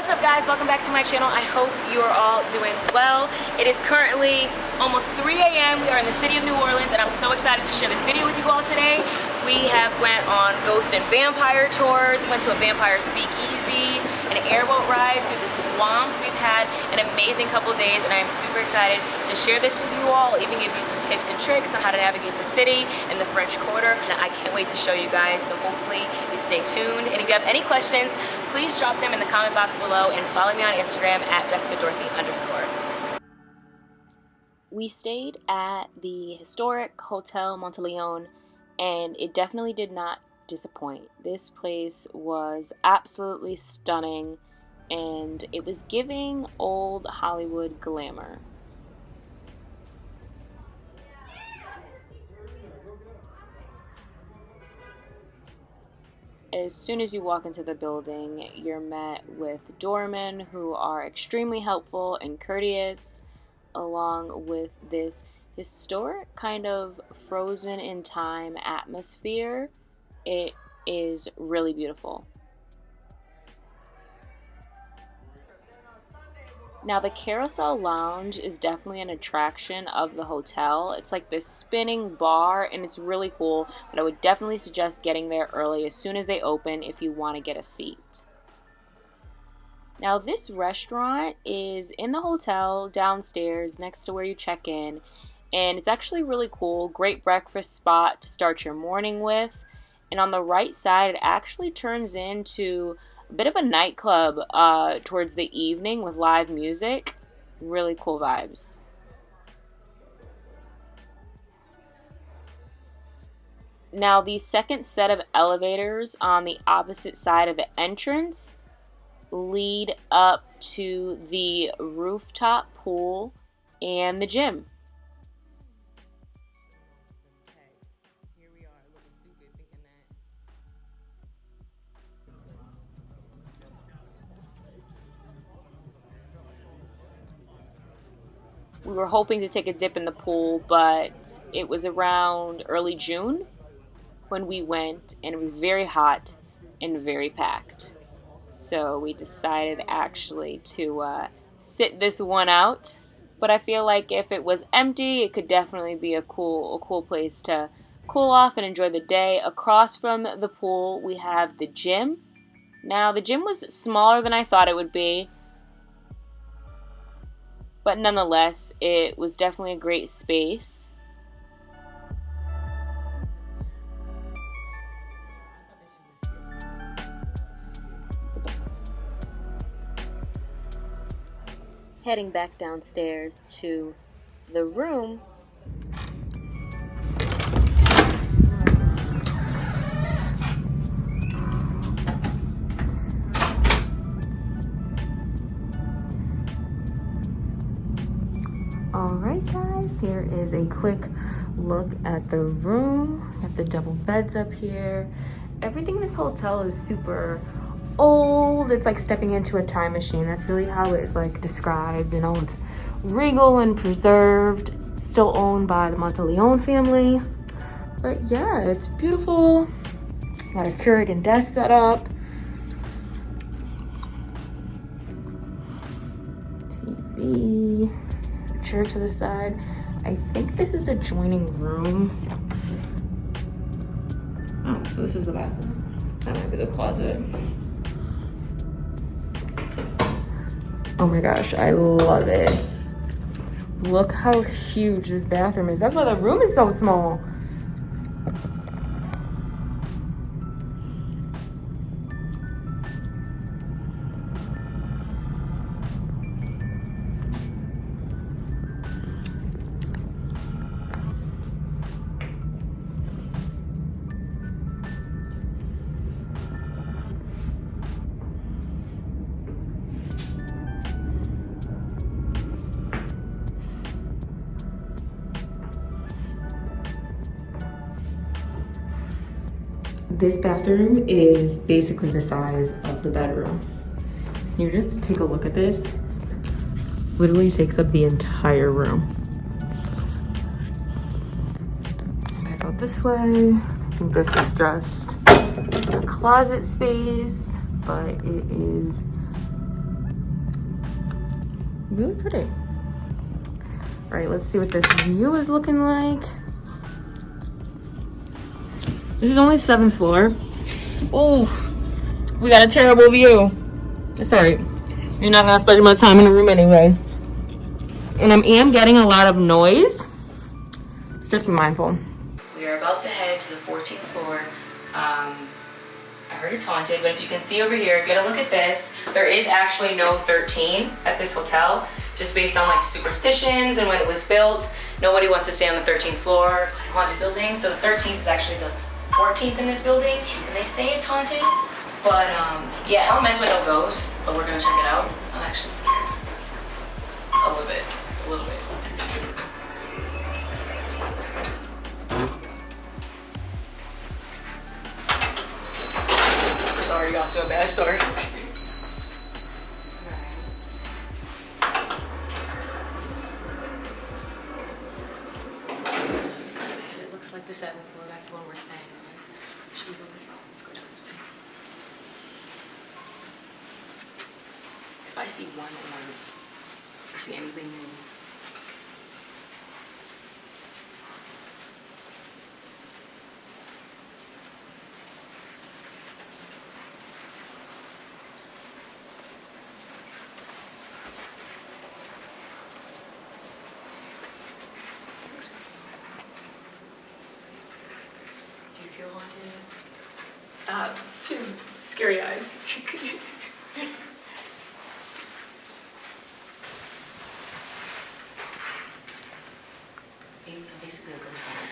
What's up guys, welcome back to my channel. I hope you are all doing well. It is currently almost 3 a.m. We are in the city of New Orleans and I'm so excited to share this video with you all today. We have went on ghost and vampire tours, went to a vampire speakeasy, an airboat ride through the swamp. We've had an amazing couple days and I am super excited to share this with you all. I'll even give you some tips and tricks on how to navigate the city and the French Quarter, and I can't wait to show you guys, so hopefully you stay tuned. And if you have any questions, please drop them in the comment box below and follow me on Instagram at JessicaDorothy_. We stayed at the historic Hotel Monteleone and it definitely did not disappoint. This place was absolutely stunning and it was giving old Hollywood glamour. As soon as you walk into the building, you're met with doormen who are extremely helpful and courteous, along with this historic kind of frozen in time atmosphere. It is really beautiful. Now the Carousel Lounge is definitely an attraction of the hotel. It's like this spinning bar and it's really cool, but I would definitely suggest getting there early as soon as they open if you want to get a seat. Now this restaurant is in the hotel downstairs next to where you check in, and it's actually really cool. Great breakfast spot to start your morning with, and on the right side it actually turns into a bit of a nightclub towards the evening with live music. Really cool vibes. Now the second set of elevators on the opposite side of the entrance lead up to the rooftop pool and the gym. We were hoping to take a dip in the pool, but it was around early June when we went and it was very hot and very packed. So we decided actually to sit this one out. But I feel like if it was empty, it could definitely be a cool place to cool off and enjoy the day. Across from the pool, we have the gym. Now, the gym was smaller than I thought it would be, but nonetheless, it was definitely a great space. Heading back downstairs to the room. Alright guys, here is a quick look at the room. We have the double beds up here. Everything in this hotel is super old. It's like stepping into a time machine. That's really how it's like described. You know, it's regal and preserved. Still owned by the Monteleone family. But yeah, it's beautiful. Got a Keurig and desk set up. TV. Chair to the side. I think this is a adjoining room. Oh, so this is the bathroom. That might be the closet. Oh my gosh, I love it. Look how huge this bathroom is. That's why the room is so small. This bathroom is basically the size of the bedroom. You just take a look at this. Literally takes up the entire room. Back out this way. I think this is just a closet space, but it is Really pretty. All right, let's see what this view is looking like. This is only 7th floor. Oof, we got a terrible view. It's all right. You're not gonna spend much time in the room anyway. And I am getting a lot of noise. So just be mindful. We are about to head to the 14th floor. I heard it's haunted, but if you can see over here, get a look at this. There is actually no 13 at this hotel, just based on like superstitions and when it was built. Nobody wants to stay on the 13th floor, haunted building. So the 13th is actually the 14th in this building, and they say it's haunted. But yeah, I don't mess with no ghosts, but we're gonna check it out. I'm actually scared. A little bit. It's already off to a bad start. It's not bad. It looks like the 7th floor. That's the one we're staying on. Should we go there? Let's go down this way. If I see one orb or see anything move, do you feel haunted? Stop. Scary eyes. I'm basically a ghost hunter.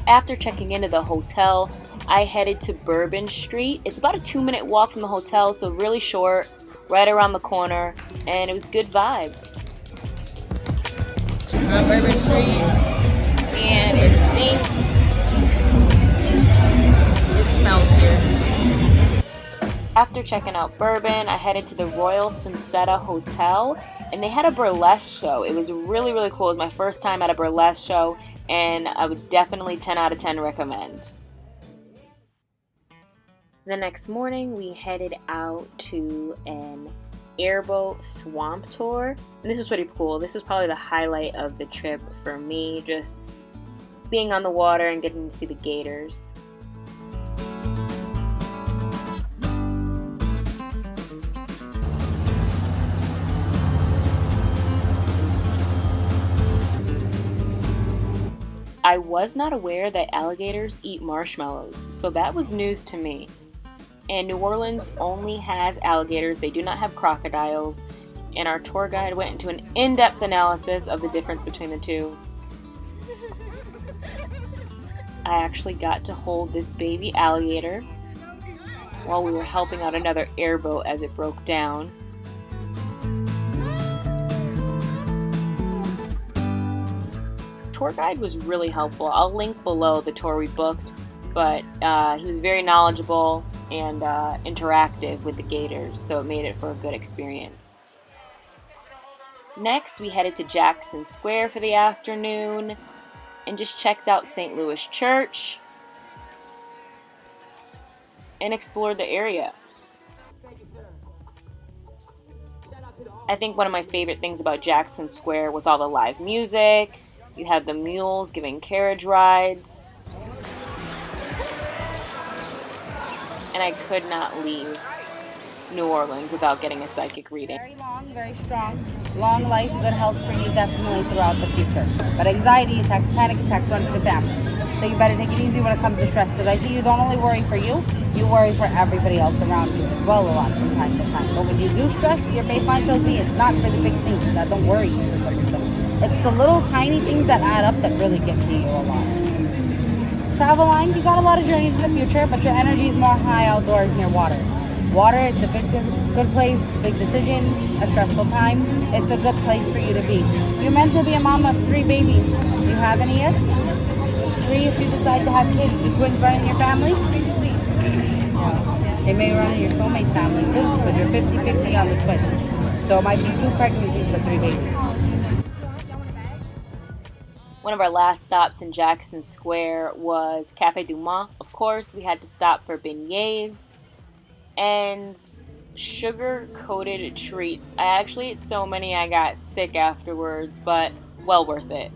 After checking into the hotel, I headed to Bourbon Street. It's about a 2-minute walk from the hotel, so really short, right around the corner, and it was good vibes. We're on Bourbon Street, and it stinks. It smells here. After checking out Bourbon, I headed to the Royal Sunsetta Hotel, and they had a burlesque show. It was really, really cool. It was my first time at a burlesque show, and I would definitely 10 out of 10 recommend. The next morning, we headed out to an airboat swamp tour, and this was pretty cool. This was probably the highlight of the trip for me, just being on the water and getting to see the gators. I was not aware that alligators eat marshmallows, so that was news to me. And New Orleans only has alligators, they do not have crocodiles, and our tour guide went into an in-depth analysis of the difference between the two. I actually got to hold this baby alligator while we were helping out another airboat as it broke down. Tour guide was really helpful. I'll link below the tour we booked, but he was very knowledgeable and interactive with the gators, so it made it for a good experience. Next, we headed to Jackson Square for the afternoon and just checked out St. Louis Church and explored the area. I think one of my favorite things about Jackson Square was all the live music. You had the mules giving carriage rides. And I could not leave New Orleans without getting a psychic reading. Very long, very strong, long life, good health for you definitely throughout the future. But anxiety attacks, panic attacks run to the family. So you better take it easy when it comes to stress, because I see you don't only worry for you, you worry for everybody else around you as well a lot from time to time. But when you do stress, your baseline tells me it's not for the big things that don't worry you for some reason. It's the little tiny things that add up that really get to you a lot. Travel line, you got a lot of journeys in the future, but your energy is more high outdoors near water. Water, it's a good place, big decision, a stressful time. It's a good place for you to be. You're meant to be a mom of 3 babies. Do you have any yet? 3 if you decide to have kids. Do twins run in your family? Yeah. They may run in your soulmate family too, but you're 50-50 on the twins. So it might be 2 pregnancies but 3 babies. One of our last stops in Jackson Square was Cafe Du Mont. Of course, we had to stop for beignets. And sugar-coated treats. I actually ate so many I got sick afterwards, but well worth it.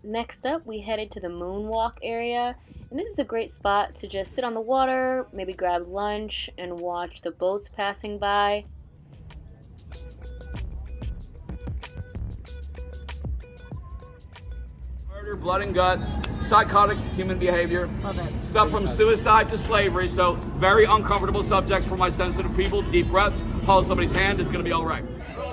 Next up, we headed to the Moonwalk area, and this is a great spot to just sit on the water, maybe grab lunch, and watch the boats passing by. Murder, blood and guts, psychotic human behavior, stuff from suicide to slavery, so very uncomfortable subjects for my sensitive people. Deep breaths, hold somebody's hand, it's gonna be all right.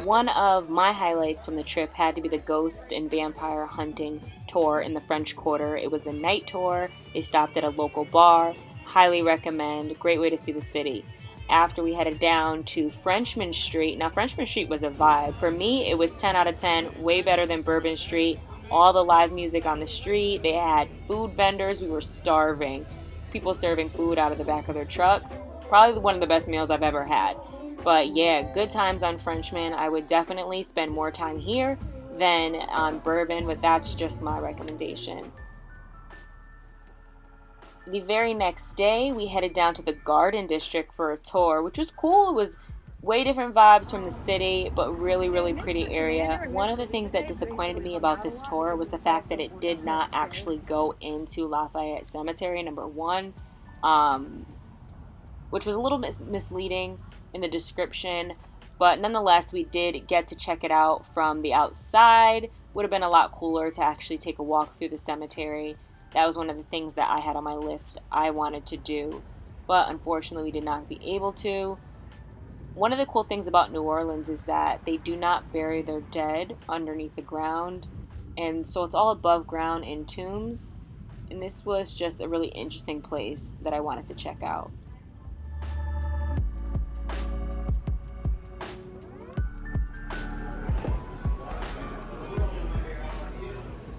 One of my highlights from the trip had to be the ghost and vampire hunting tour in the French Quarter. It was a night tour. They stopped at a local bar. Highly recommend. Great way to see the city. After we headed down to Frenchman Street. Now, Frenchman Street was a vibe. For me, it was 10 out of 10. Way better than Bourbon Street. All the live music on the street. They had food vendors. We were starving. People serving food out of the back of their trucks. Probably one of the best meals I've ever had. But yeah, good times on Frenchman. I would definitely spend more time here than on Bourbon, but that's just my recommendation. The very next day, we headed down to the Garden District for a tour, which was cool. It was way different vibes from the city, but really, really pretty area. One of the things that disappointed me about this tour was the fact that it did not actually go into Lafayette Cemetery, number one, which was a little misleading in the description, but nonetheless we did get to check it out from the outside. Would have been a lot cooler to actually take a walk through the cemetery. That was one of the things that I had on my list I wanted to do, but unfortunately we did not be able to. One of the cool things about New Orleans is that they do not bury their dead underneath the ground, and so it's all above ground in tombs, and this was just a really interesting place that I wanted to check out.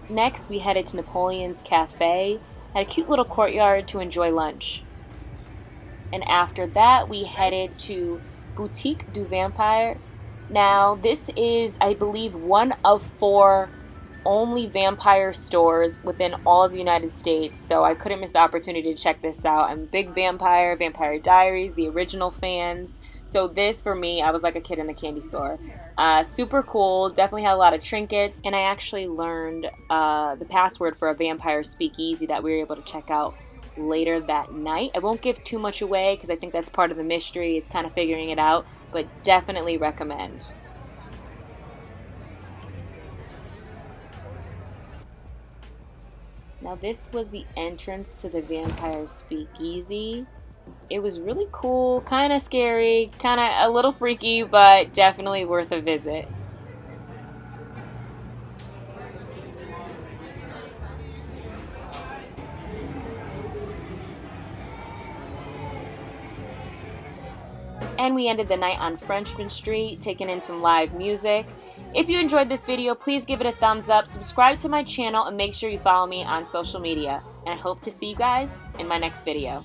Next, we headed to Napoleon's Cafe, had a cute little courtyard to enjoy lunch. And after that, we headed to Boutique du Vampire. Now, this is, I believe, one of 4 only vampire stores within all of the United States, so I couldn't miss the opportunity to check this out. I'm a big Vampire Diaries, the original fans. So this, for me, I was like a kid in the candy store. Super cool, definitely had a lot of trinkets, and I actually learned the password for a vampire speakeasy that we were able to check out later that night. I won't give too much away because I think that's part of the mystery, is kind of figuring it out, but definitely recommend. Now this was the entrance to the vampire speakeasy. It was really cool, kind of scary, kind of a little freaky, but definitely worth a visit. And we ended the night on Frenchman Street, taking in some live music. If you enjoyed this video, please give it a thumbs up, subscribe to my channel, and make sure you follow me on social media. And I hope to see you guys in my next video.